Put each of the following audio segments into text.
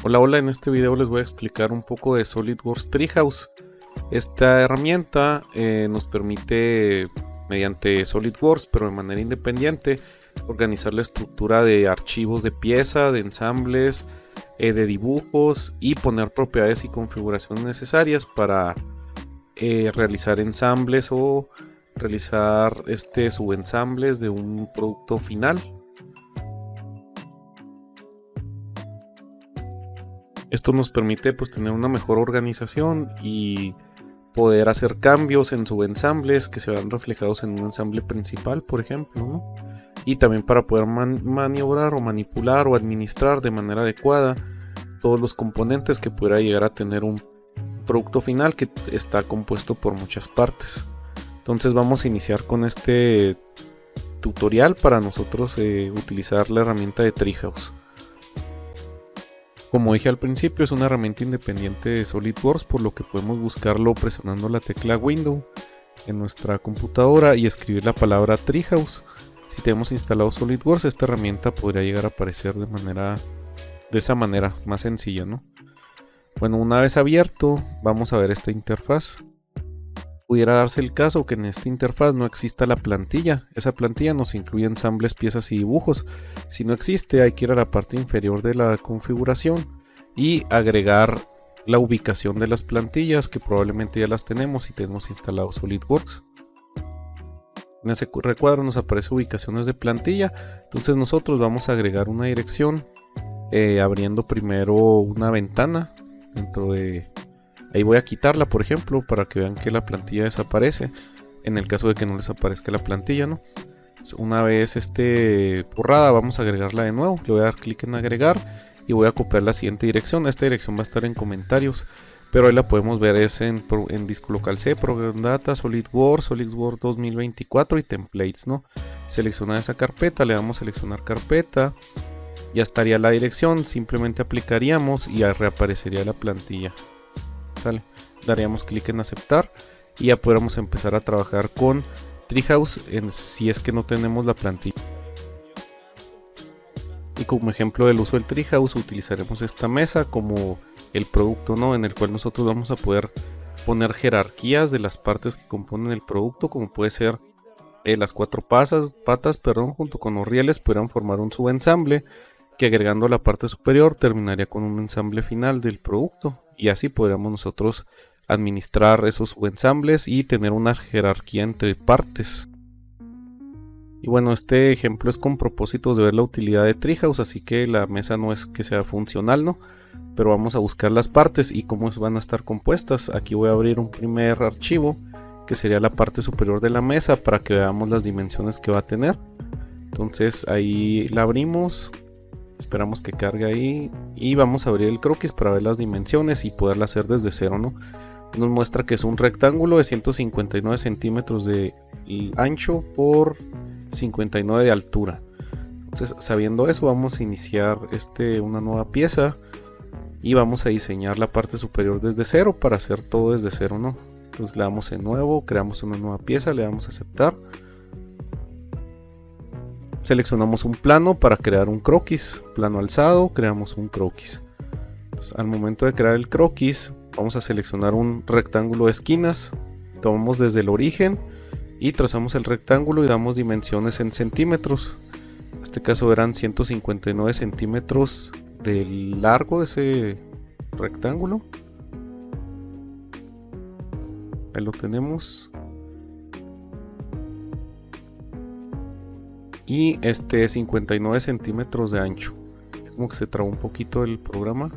Hola, hola, en este video les voy a explicar un poco de SolidWorks Treehouse. Esta herramienta nos permite, mediante SolidWorks, pero de manera independiente, organizar la estructura de archivos de pieza, de ensambles, de dibujos y poner propiedades y configuraciones necesarias para realizar ensambles o realizar subensambles de un producto final. Esto nos permite tener una mejor organización y poder hacer cambios en subensambles que se vean reflejados en un ensamble principal, por ejemplo, ¿no? Y también para poder maniobrar o manipular o administrar de manera adecuada todos los componentes que pudiera llegar a tener un producto final que está compuesto por muchas partes. Entonces vamos a iniciar con este tutorial para nosotros utilizar la herramienta de Treehouse. Como dije al principio, es una herramienta independiente de SolidWorks, por lo que podemos buscarlo presionando la tecla Window en nuestra computadora y escribir la palabra Treehouse. Si tenemos instalado SolidWorks, esta herramienta podría llegar a aparecer de esa manera, más sencilla, ¿no? Bueno, una vez abierto, vamos a ver esta interfaz. Pudiera darse el caso que en esta interfaz no exista la plantilla. Esa plantilla nos incluye ensambles, piezas y dibujos. Si no existe, hay que ir a la parte inferior de la configuración y agregar la ubicación de las plantillas, que probablemente ya las tenemos si tenemos instalado SolidWorks. En ese recuadro nos aparece ubicaciones de plantilla. Entonces nosotros vamos a agregar una dirección abriendo primero una ventana dentro de... Ahí voy a quitarla, por ejemplo, para que vean que la plantilla desaparece. En el caso de que no les aparezca la plantilla, ¿no? Una vez borrada, vamos a agregarla de nuevo. Le voy a dar clic en agregar y voy a copiar la siguiente dirección. Esta dirección va a estar en comentarios, pero ahí la podemos ver en disco local C, Program Data, SolidWorks 2024 y Templates, ¿no? Selecciona esa carpeta, le damos a seleccionar carpeta. Ya estaría la dirección, simplemente aplicaríamos y ya reaparecería la plantilla. Sale, daríamos clic en aceptar y ya podremos empezar a trabajar con Treehouse si es que no tenemos la plantilla. Y como ejemplo del uso del Treehouse utilizaremos esta mesa como el producto, ¿no? En el cual nosotros vamos a poder poner jerarquías de las partes que componen el producto, como puede ser las cuatro patas, junto con los rieles podrán formar un subensamble que, agregando la parte superior, terminaría con un ensamble final del producto, y así podríamos nosotros administrar esos subensambles y tener una jerarquía entre partes. Y bueno, este ejemplo es con propósitos de ver la utilidad de Treehouse, así que la mesa no es que sea funcional, ¿no? Pero vamos a buscar las partes y cómo van a estar compuestas. Aquí voy a abrir un primer archivo que sería la parte superior de la mesa para que veamos las dimensiones que va a tener. Entonces ahí la abrimos. Esperamos que cargue ahí y vamos a abrir el croquis para ver las dimensiones y poderla hacer desde cero, ¿no? Nos muestra que es un rectángulo de 159 centímetros de ancho por 59 de altura. Entonces, sabiendo eso, vamos a iniciar una nueva pieza y vamos a diseñar la parte superior desde cero para hacer todo desde cero, ¿no? Entonces le damos en nuevo, creamos una nueva pieza, le damos a aceptar. Seleccionamos un plano para crear un croquis, plano alzado, creamos un croquis. Entonces, al momento de crear el croquis, vamos a seleccionar un rectángulo de esquinas, tomamos desde el origen y trazamos el rectángulo y damos dimensiones en centímetros. En este caso eran 159 centímetros de largo de ese rectángulo. Ahí lo tenemos. Y 59 centímetros de ancho. Como que se trabó un poquito el programa,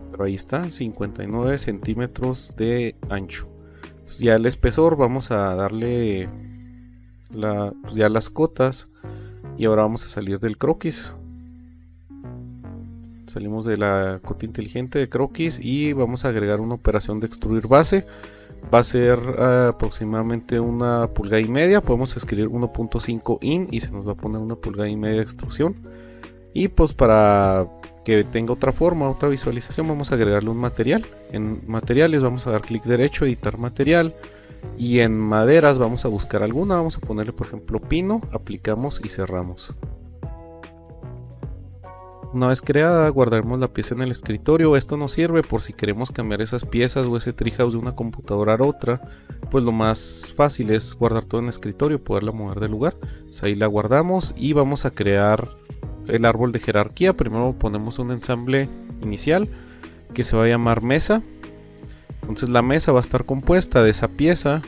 pero ahí está, 59 centímetros de ancho. Entonces, ya el espesor vamos a darle ya las cotas y ahora vamos a salir del croquis. Salimos de la cota inteligente de croquis y vamos a agregar una operación de extruir base. Va a ser aproximadamente 1,5 pulgadas. Podemos escribir 1.5 in y se nos va a poner 1,5 pulgadas de extrusión. Y pues para que tenga otra forma, otra visualización, vamos a agregarle un material. En materiales vamos a dar clic derecho, editar material. Y en maderas vamos a buscar alguna. Vamos a ponerle por ejemplo pino, aplicamos y cerramos. Una vez creada, guardaremos la pieza en el escritorio. Esto nos sirve por si queremos cambiar esas piezas o ese treehouse de una computadora a otra. Pues lo más fácil es guardar todo en el escritorio, poderla mover de lugar. Pues ahí la guardamos y vamos a crear el árbol de jerarquía. Primero ponemos un ensamble inicial que se va a llamar mesa. Entonces la mesa va a estar compuesta de esa pieza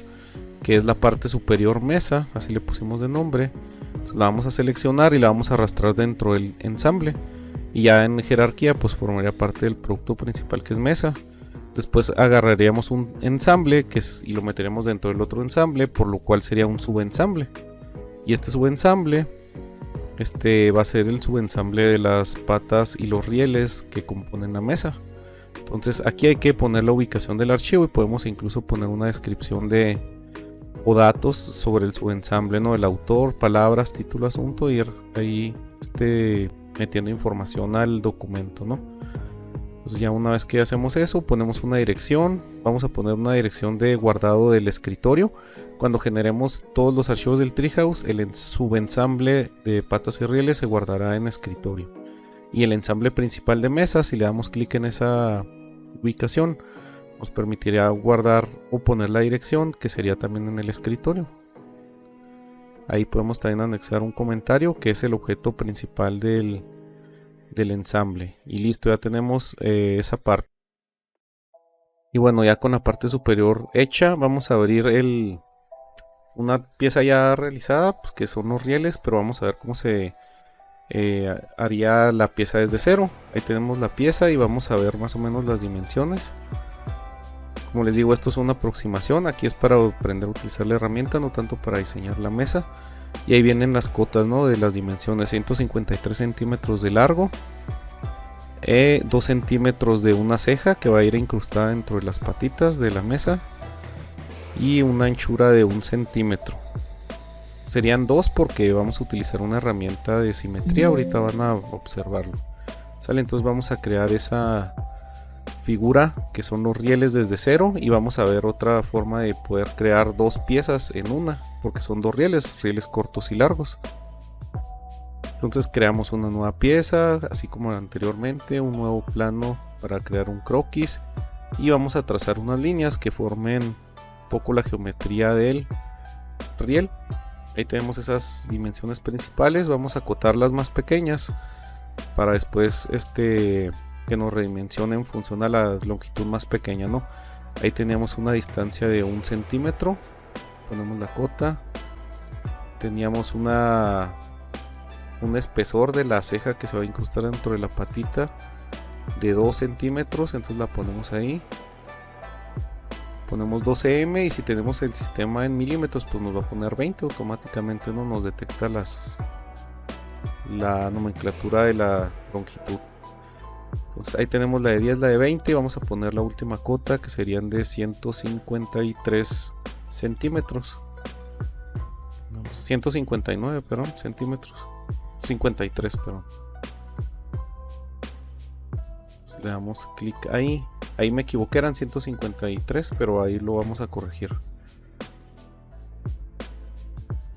que es la parte superior mesa, así le pusimos de nombre. Entonces la vamos a seleccionar y la vamos a arrastrar dentro del ensamble. Y ya en jerarquía pues formaría parte del producto principal que es mesa. Después agarraríamos un ensamble y lo meteríamos dentro del otro ensamble, por lo cual sería un subensamble. Y este subensamble va a ser el subensamble de las patas y los rieles que componen la mesa. Entonces aquí hay que poner la ubicación del archivo y podemos incluso poner una descripción o datos sobre el subensamble, ¿no? El autor, palabras, título, asunto, y ahí metiendo información al documento, ¿no? Entonces ya una vez que hacemos eso, ponemos una dirección. Vamos a poner una dirección de guardado del escritorio. Cuando generemos todos los archivos del treehouse, el subensamble de patas y rieles se guardará en escritorio. Y el ensamble principal de mesa, si le damos clic en esa ubicación, nos permitirá guardar o poner la dirección, que sería también en el escritorio. Ahí podemos también anexar un comentario, que es el objeto principal del ensamble. Y listo, ya tenemos esa parte. Y bueno, ya con la parte superior hecha, vamos a abrir una pieza ya realizada, pues que son los rieles, pero vamos a ver cómo se haría la pieza desde cero. Ahí tenemos la pieza y vamos a ver más o menos las dimensiones. Como les digo, esto es una aproximación. Aquí es para aprender a utilizar la herramienta, no tanto para diseñar la mesa. Y ahí vienen las cotas, ¿no? De las dimensiones: 153 centímetros de largo, 2 centímetros de una ceja que va a ir incrustada dentro de las patitas de la mesa, y una anchura de 1 centímetro. Serían 2 porque vamos a utilizar una herramienta de simetría. Ahorita van a observarlo. ¿Sale? Entonces vamos a crear esa figura que son los rieles desde cero, y vamos a ver otra forma de poder crear dos piezas en una, porque son dos rieles cortos y largos. Entonces creamos una nueva pieza, así como anteriormente, un nuevo plano para crear un croquis, y vamos a trazar unas líneas que formen un poco la geometría del riel. Ahí tenemos esas dimensiones principales. Vamos a acotarlas más pequeñas para después que nos redimensione en función a la longitud más pequeña, ¿no? Ahí teníamos una distancia de 1 centímetro. Ponemos la cota. Teníamos un espesor de la ceja que se va a incrustar dentro de la patita de 2 centímetros. Entonces la ponemos ahí. Ponemos 12 m, y si tenemos el sistema en milímetros, pues nos va a poner 20. Automáticamente no nos detecta la nomenclatura de la longitud. Entonces ahí tenemos la de 10, la de 20. Vamos a poner la última cota, que serían de 153 centímetros. No, 159, perdón, centímetros. 53, perdón. Entonces le damos clic ahí. Ahí me equivoqué, eran 153, pero ahí lo vamos a corregir.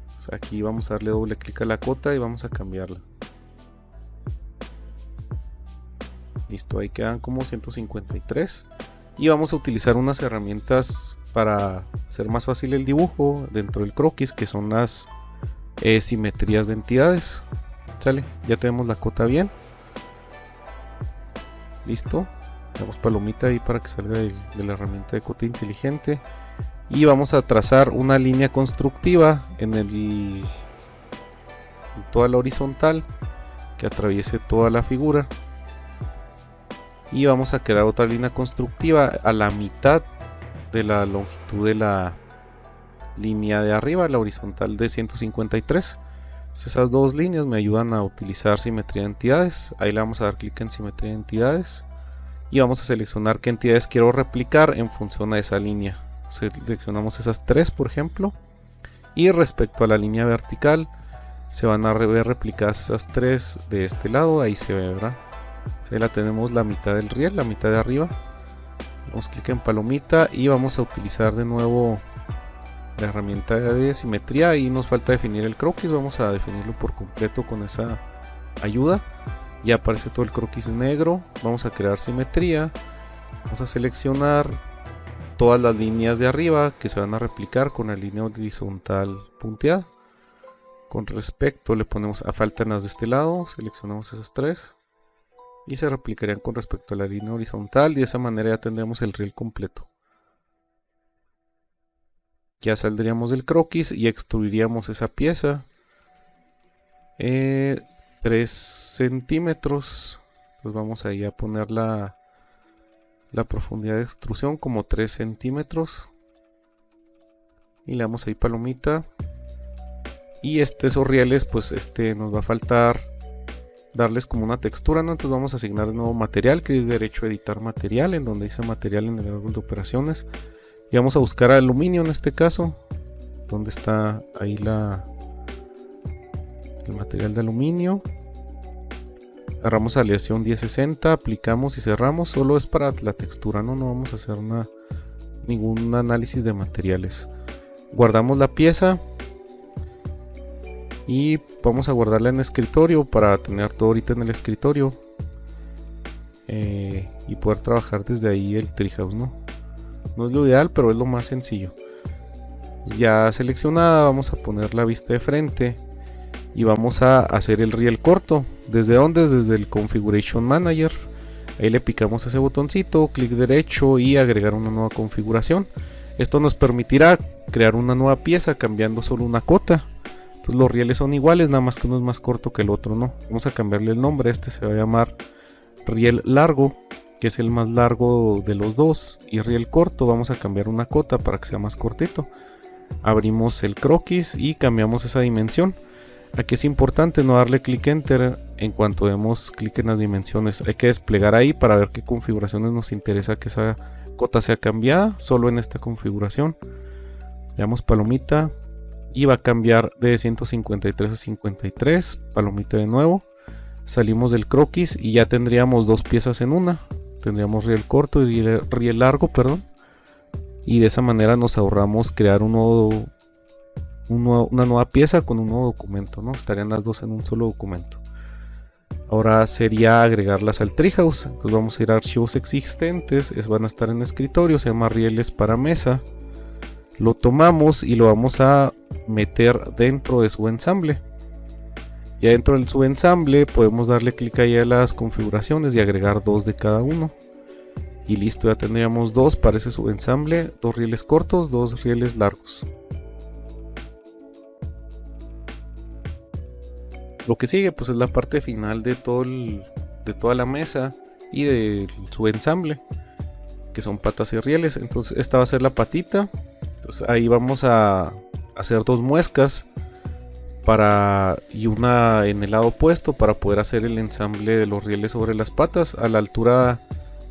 Entonces aquí vamos a darle doble clic a la cota y vamos a cambiarla. Listo, ahí quedan como 153. Y vamos a utilizar unas herramientas para hacer más fácil el dibujo dentro del croquis, que son las simetrías de entidades. ¿Sale? Ya tenemos la cota bien. Listo. Damos palomita ahí para que salga de la herramienta de cota inteligente. Y vamos a trazar una línea constructiva en toda la horizontal que atraviese toda la figura. Y vamos a crear otra línea constructiva a la mitad de la longitud de la línea de arriba, la horizontal de 153. Entonces esas dos líneas me ayudan a utilizar simetría de entidades. Ahí le vamos a dar clic en simetría de entidades. Y vamos a seleccionar qué entidades quiero replicar en función a esa línea. Seleccionamos esas tres, por ejemplo. Y respecto a la línea vertical, se van a ver replicadas esas tres de este lado. Ahí se ve, ¿verdad? Ahí la tenemos, la mitad del riel, la mitad de arriba. Damos clic en palomita y vamos a utilizar de nuevo la herramienta de simetría. Y nos falta definir el croquis. Vamos a definirlo por completo con esa ayuda. Ya aparece todo el croquis negro. Vamos a crear simetría. Vamos a seleccionar todas las líneas de arriba que se van a replicar con la línea horizontal punteada. Con respecto le ponemos a faltan las de este lado, seleccionamos esas tres y se replicarían con respecto a la línea horizontal, y de esa manera ya tendremos el riel completo. Ya saldríamos del croquis y extruiríamos esa pieza 3 centímetros. Pues vamos ahí a poner la profundidad de extrusión como 3 centímetros y le damos ahí palomita. Y esos rieles, pues nos va a faltar darles como una textura, ¿no? Entonces vamos a asignar un nuevo material, que es derecho a editar material, en donde dice material en el árbol de operaciones. Y vamos a buscar aluminio en este caso. ¿Dónde está ahí el material de aluminio? Agarramos aleación 1060, aplicamos y cerramos. Solo es para la textura, no vamos a hacer ningún análisis de materiales. Guardamos la pieza. Y vamos a guardarla en escritorio para tener todo ahorita en el escritorio. Y poder trabajar desde ahí el treehouse, ¿no? No es lo ideal, pero es lo más sencillo. Ya seleccionada, vamos a poner la vista de frente. Y vamos a hacer el riel corto. ¿Desde dónde? Desde el Configuration Manager. Ahí le picamos ese botoncito, clic derecho y agregar una nueva configuración. Esto nos permitirá crear una nueva pieza cambiando solo una cota. Los rieles son iguales, nada más que uno es más corto que el otro, ¿no? Vamos a cambiarle el nombre. Este se va a llamar riel largo, que es el más largo de los dos. Y riel corto, vamos a cambiar una cota para que sea más cortito. Abrimos el croquis y cambiamos esa dimensión. Aquí es importante no darle clic enter en cuanto demos clic en las dimensiones. Hay que desplegar ahí para ver qué configuraciones nos interesa que esa cota sea cambiada. Solo en esta configuración. Le damos palomita. Y va a cambiar de 153 a 53. Palomita de nuevo. Salimos del croquis y ya tendríamos dos piezas en una. Tendríamos riel corto y riel largo, perdón. Y de esa manera nos ahorramos crear una nueva pieza con un nuevo documento, ¿no? Estarían las dos en un solo documento. Ahora sería agregarlas al treehouse. Entonces vamos a ir a archivos existentes. Van a estar en escritorio. Se llama rieles para mesa. Lo tomamos y lo vamos a meter dentro de su ensamble. Ya dentro de su ensamble podemos darle clic ahí a las configuraciones y agregar dos de cada uno. Y listo, ya tendríamos dos para ese subensamble, dos rieles cortos, dos rieles largos. Lo que sigue pues es la parte final de toda la mesa y de su ensamble, que son patas y rieles. Entonces esta va a ser la patita. Entonces ahí vamos a hacer dos muescas y una en el lado opuesto para poder hacer el ensamble de los rieles sobre las patas. A la altura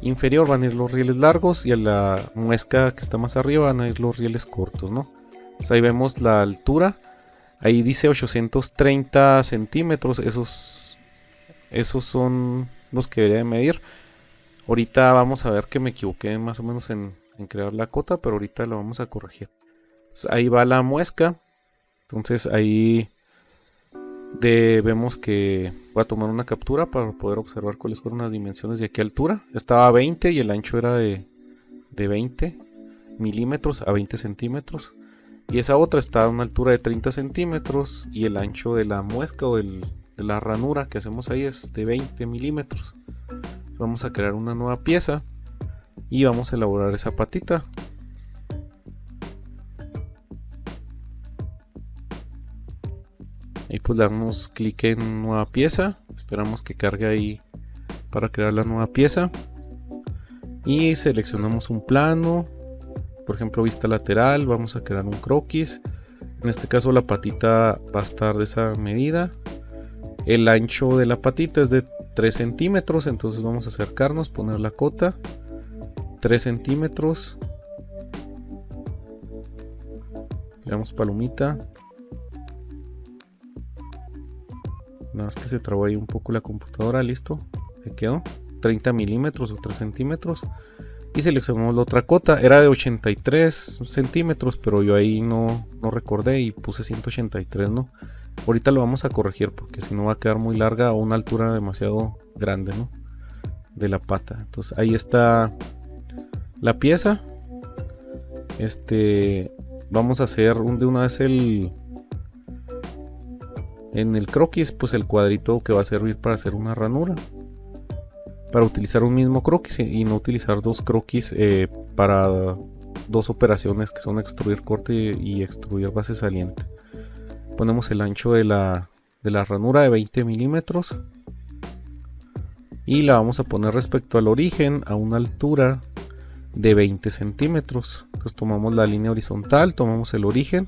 inferior van a ir los rieles largos y a la muesca que está más arriba van a ir los rieles cortos, ¿no? Entonces ahí vemos la altura. Ahí dice 830 centímetros. Esos son los que debería de medir. Ahorita vamos a ver que me equivoqué más o menos en crear la cota, pero ahorita lo vamos a corregir. Entonces, ahí va la muesca. Entonces ahí vemos que voy a tomar una captura para poder observar cuáles fueron las dimensiones de aquí a altura. Estaba a 20 y el ancho era de 20 milímetros a 20 centímetros. Y esa otra está a una altura de 30 centímetros y el ancho de la muesca o de la ranura que hacemos ahí es de 20 milímetros. Vamos a crear una nueva pieza y vamos a elaborar esa patita. Ahí pues le damos clic en nueva pieza, esperamos que cargue ahí para crear la nueva pieza y seleccionamos un plano, por ejemplo vista lateral, vamos a crear un croquis. En este caso la patita va a estar de esa medida, el ancho de la patita es de 3 centímetros, entonces vamos a acercarnos, poner la cota 3 centímetros, le damos palomita. Nada más que se trabó ahí un poco la computadora, listo, ahí quedó, 30 milímetros o 3 centímetros. Y seleccionamos la otra cota, era de 83 centímetros, pero yo ahí no recordé y puse 183, ¿no? Ahorita lo vamos a corregir porque si no va a quedar muy larga o una altura demasiado grande, ¿no? De la pata. Entonces ahí está la pieza. Vamos a hacer de una vez en el croquis, pues el cuadrito que va a servir para hacer una ranura. Para utilizar un mismo croquis y no utilizar dos croquis para dos operaciones que son extruir corte y extruir base saliente. Ponemos el ancho de la ranura de 20 milímetros y la vamos a poner respecto al origen a una altura de 20 centímetros. Entonces tomamos la línea horizontal, tomamos el origen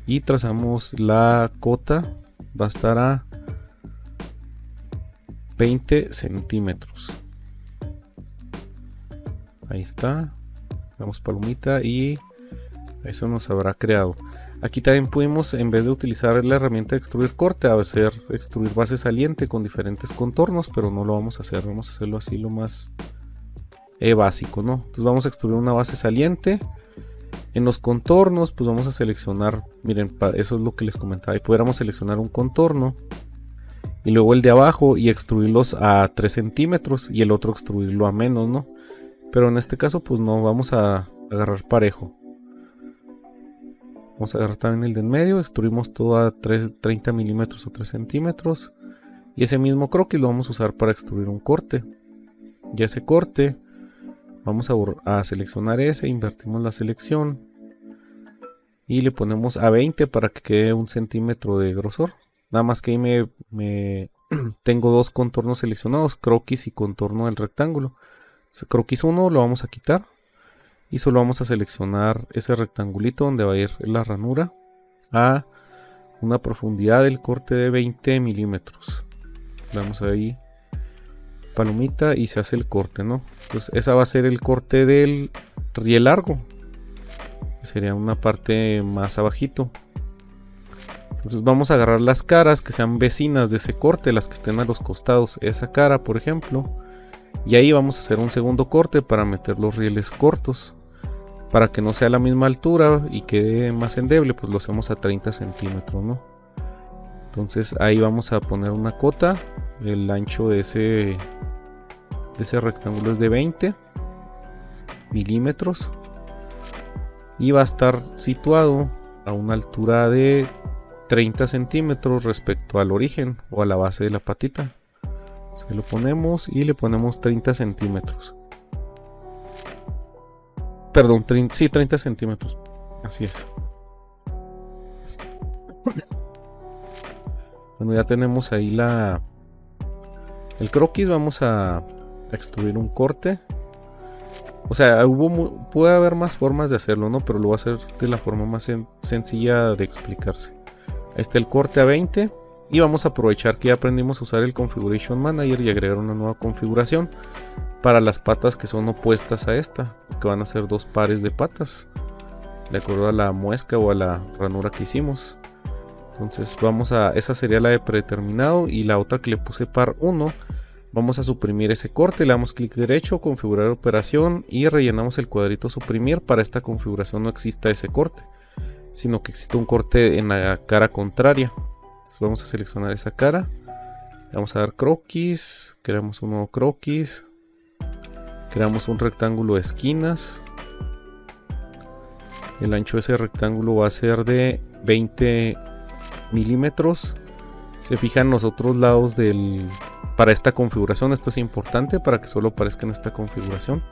y trazamos la cota. Va a estar a 20 centímetros. Ahí está. Damos palomita y eso nos habrá creado. Aquí también pudimos, en vez de utilizar la herramienta de extruir corte, hacer extruir base saliente con diferentes contornos, pero no lo vamos a hacer. Vamos a hacerlo así lo más básico, ¿no? Entonces vamos a extruir una base saliente. En los contornos, pues vamos a seleccionar, miren, eso es lo que les comentaba, y pudiéramos seleccionar un contorno y luego el de abajo y extruirlos a 3 centímetros y el otro extruirlo a menos, ¿no? Pero en este caso pues no, vamos a agarrar parejo. Vamos a agarrar también el de en medio, extruimos todo a 30 milímetros o 3 centímetros y ese mismo croquis lo vamos a usar para extruir un corte. Y ese corte vamos a seleccionar ese, invertimos la selección y le ponemos a 20 para que quede 1 centímetro de grosor. Nada más que ahí tengo dos contornos seleccionados, croquis y contorno del rectángulo. Croquis 1 lo vamos a quitar y solo vamos a seleccionar ese rectangulito donde va a ir la ranura a una profundidad del corte de 20 milímetros. Damos ahí palomita y se hace el corte, ¿no? Pues esa va a ser el corte del riel largo, que sería una parte más abajito. Entonces vamos a agarrar las caras que sean vecinas de ese corte, las que estén a los costados, esa cara por ejemplo, y ahí vamos a hacer un segundo corte para meter los rieles cortos, para que no sea a la misma altura y quede más endeble, pues lo hacemos a 30 centímetros, ¿no? Entonces ahí vamos a poner una cota. El ancho de ese rectángulo es de 20 milímetros y va a estar situado a una altura de 30 centímetros respecto al origen o a la base de la patita. Se lo ponemos y le ponemos 30 centímetros. Perdón, sí, 30 centímetros. Así es. Bueno, ya tenemos ahí el croquis. Vamos a extruir un corte. O sea, puede haber más formas de hacerlo, ¿no? Pero lo voy a hacer de la forma más sencilla de explicarse. Ahí está el corte a 20. Y vamos a aprovechar que ya aprendimos a usar el Configuration Manager y agregar una nueva configuración para las patas que son opuestas a esta, que van a ser dos pares de patas, de acuerdo a la muesca o a la ranura que hicimos. Entonces esa sería la de predeterminado, y la otra que le puse par 1, vamos a suprimir ese corte, le damos clic derecho, configurar operación y rellenamos el cuadrito suprimir. Para esta configuración no exista ese corte, sino que existe un corte en la cara contraria. Entonces vamos a seleccionar esa cara, le vamos a dar croquis, creamos un nuevo croquis, creamos un rectángulo de esquinas. El ancho de ese rectángulo va a ser de 20 milímetros. Se fijan los otros lados para esta configuración. Esto es importante para que solo aparezca en esta configuración,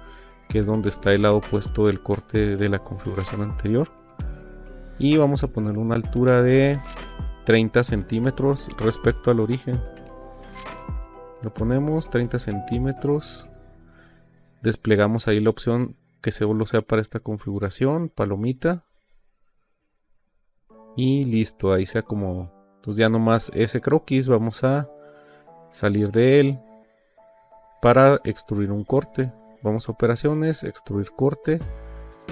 que es donde está el lado opuesto del corte de la configuración anterior. Y vamos a poner una altura de 30 centímetros respecto al origen. Lo ponemos 30 centímetros. Desplegamos ahí la opción que solo sea para esta configuración, palomita. Y listo, ahí se acomodó. Entonces ya nomás ese croquis vamos a salir de él para extruir un corte. Vamos a operaciones, extruir corte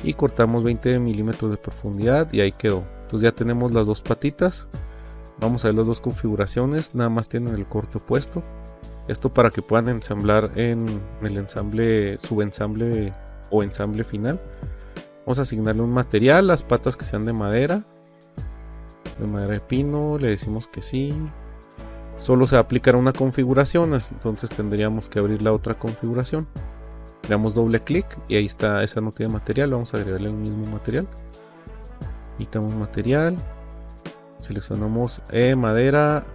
y cortamos 20 milímetros de profundidad y ahí quedó. Entonces ya tenemos las dos patitas. Vamos a ver las dos configuraciones, nada más tienen el corte opuesto. Esto para que puedan ensamblar en el ensamble, subensamble o ensamble final. Vamos a asignarle un material, las patas que sean de madera. de madera de pino, le decimos que sí. Solo se va a aplicar una configuración, entonces tendríamos que abrir la otra configuración. Le damos doble clic y ahí está, esa no tiene material, vamos a agregarle el mismo material. Quitamos material, seleccionamos madera,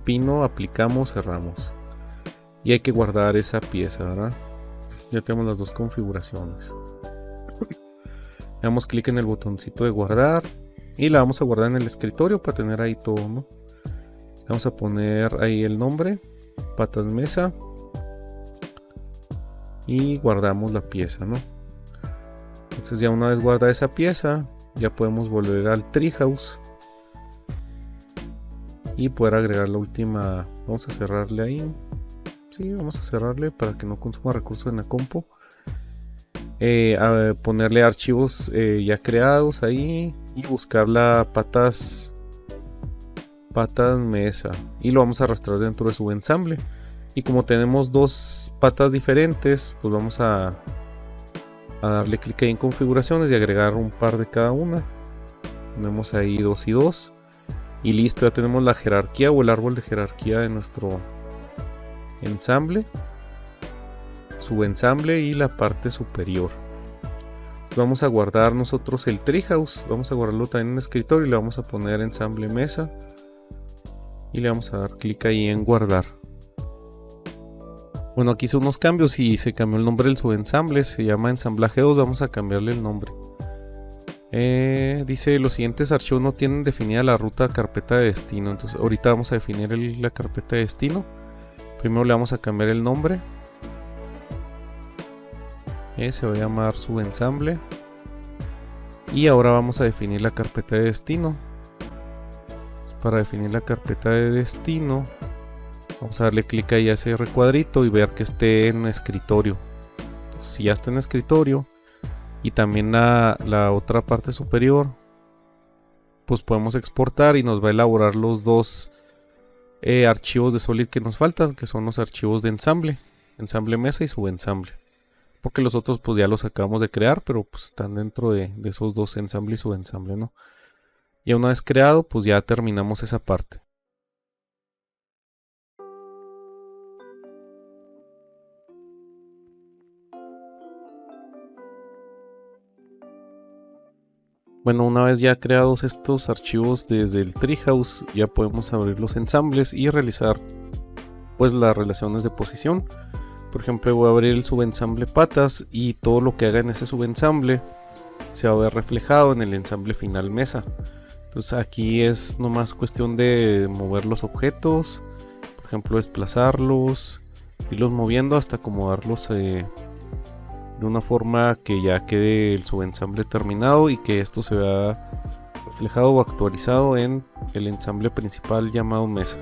pino, aplicamos, cerramos. Y hay que guardar esa pieza, ¿verdad? Ya tenemos las dos configuraciones. Le damos clic en el botoncito de guardar y la vamos a guardar en el escritorio para tener ahí todo, ¿no? Vamos a poner ahí el nombre, patas mesa, y guardamos la pieza, ¿no? Entonces ya una vez guardada esa pieza, ya podemos volver al treehouse y poder agregar la última. Vamos a cerrarle ahí. Sí, vamos a cerrarle para que no consuma recursos en la compu. A ponerle archivos ya creados ahí y buscar la patas mesa y lo vamos a arrastrar dentro de su ensamble. Y como tenemos dos patas diferentes, pues vamos a darle clic ahí en configuraciones y agregar un par de cada una. Tenemos ahí 2 y 2 y listo, ya tenemos la jerarquía o el árbol de jerarquía de nuestro ensamble, subensamble y la parte superior. Vamos a guardar nosotros el treehouse, vamos a guardarlo también en el escritorio y le vamos a poner ensamble mesa y le vamos a dar clic ahí en guardar. Bueno, aquí hice unos cambios y se cambió el nombre del subensamble, se llama ensamblaje 2, vamos a cambiarle el nombre. Dice los siguientes archivos no tienen definida la ruta carpeta de destino, entonces ahorita vamos a definir la carpeta de destino. Primero le vamos a cambiar el nombre, se va a llamar subensamble, y ahora vamos a definir la carpeta de destino. Para definir la carpeta de destino vamos a darle clic ahí a ese recuadrito y ver que esté en escritorio. Entonces, si ya está en escritorio y también la otra parte superior, pues podemos exportar y nos va a elaborar los dos archivos de Solid que nos faltan, que son los archivos de ensamble mesa y subensamble, porque los otros pues ya los acabamos de crear, pero pues están dentro de esos dos, ensamble y subensamble, ¿no? Y una vez creado, pues ya terminamos esa parte. Bueno, una vez ya creados estos archivos desde el treehouse, ya podemos abrir los ensambles y realizar pues las relaciones de posición. Por ejemplo, voy a abrir el subensamble patas y todo lo que haga en ese subensamble se va a ver reflejado en el ensamble final mesa. Entonces aquí es nomás cuestión de mover los objetos, por ejemplo desplazarlos, irlos moviendo hasta acomodarlos de una forma que ya quede el subensamble terminado y que esto se vea reflejado o actualizado en el ensamble principal llamado mesa.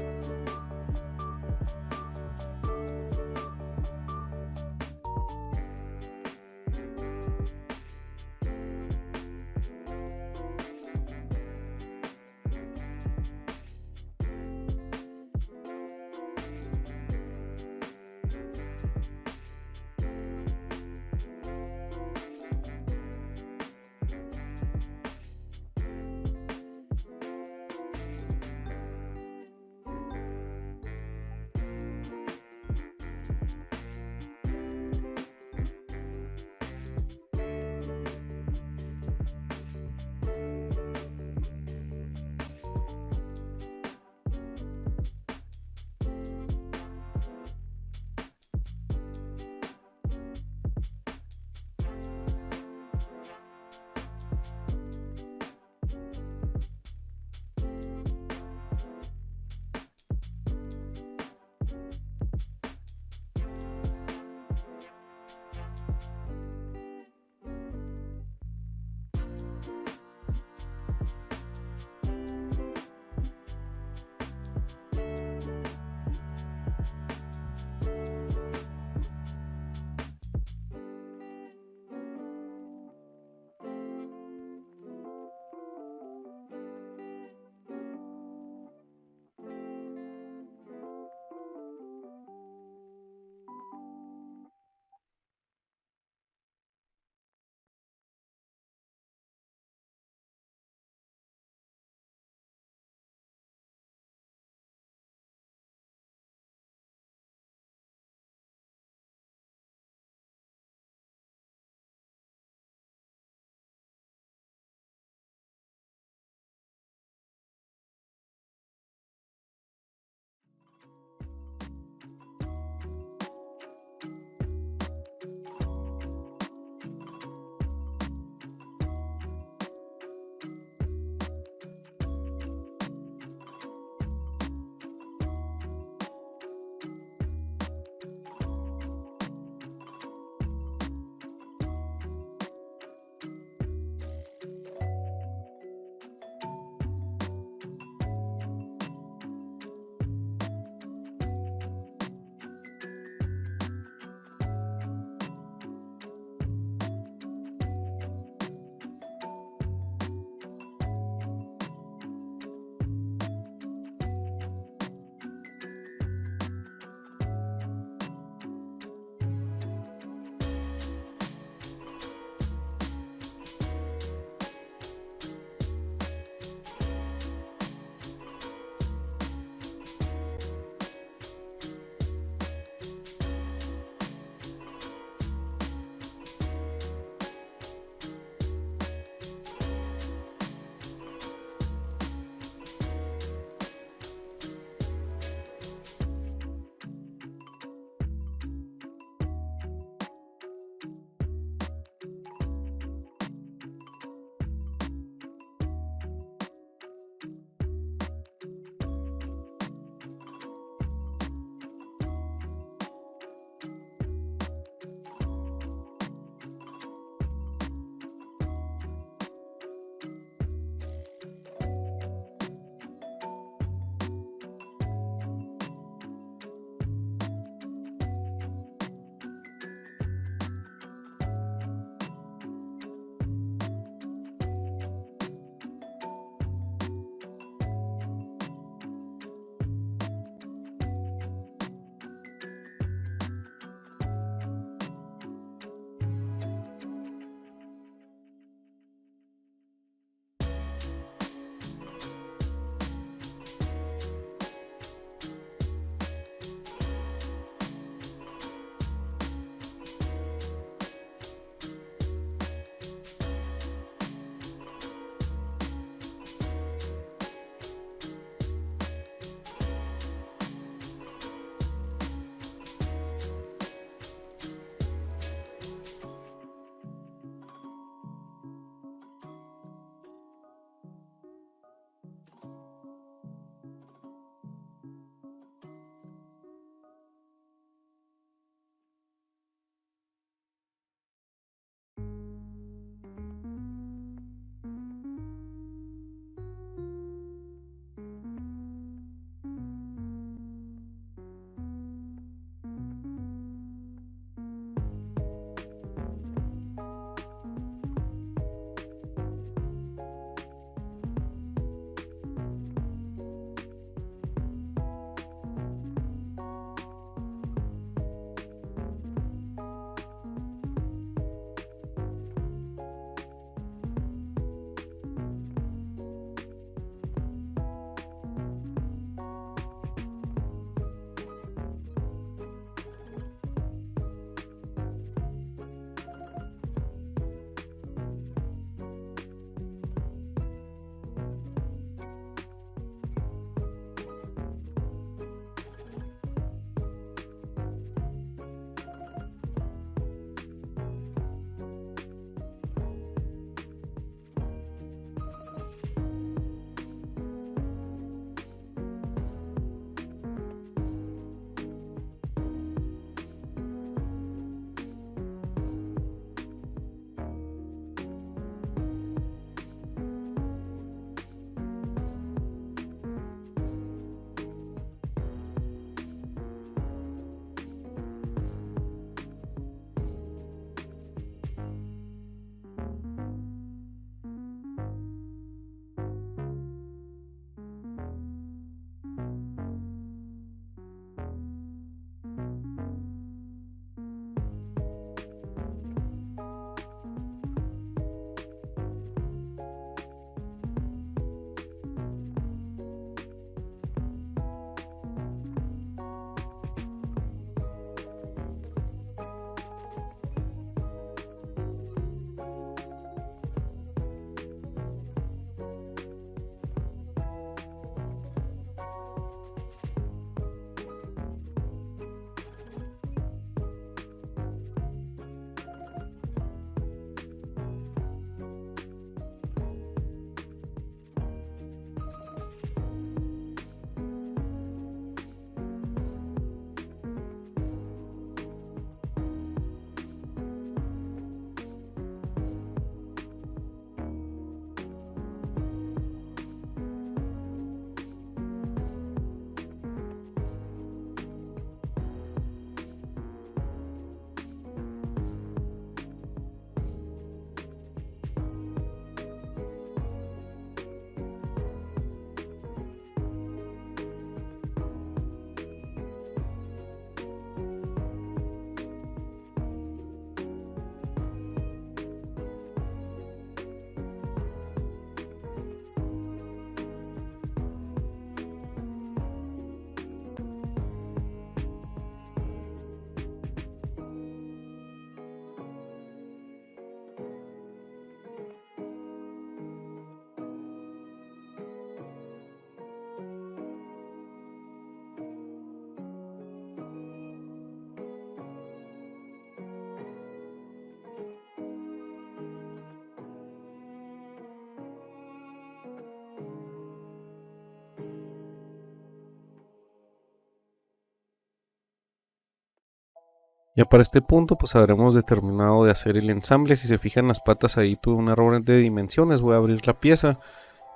Ya para este punto pues habremos determinado de hacer el ensamble. Si se fijan las patas ahí tuve un error de dimensiones. Voy a abrir la pieza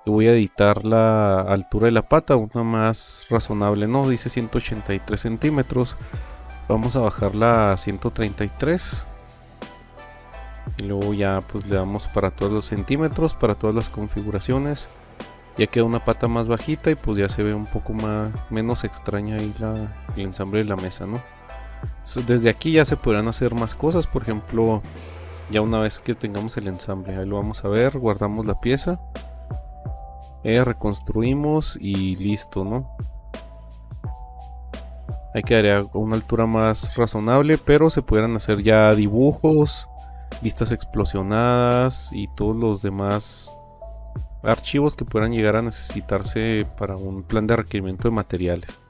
y voy a editar la altura de la pata, una más razonable, ¿no? Dice 183 centímetros. Vamos a bajarla a 133. Y luego ya pues le damos para todos los centímetros, para todas las configuraciones. Ya queda una pata más bajita y pues ya se ve un poco menos extraña ahí el ensamble de la mesa, ¿no? Entonces, desde aquí ya se podrán hacer más cosas, por ejemplo, ya una vez que tengamos el ensamble, ahí lo vamos a ver, guardamos la pieza, reconstruimos y listo, ¿no? Ahí quedaría a una altura más razonable, pero se pudieran hacer ya dibujos, vistas explosionadas y todos los demás archivos que puedan llegar a necesitarse para un plan de requerimiento de materiales.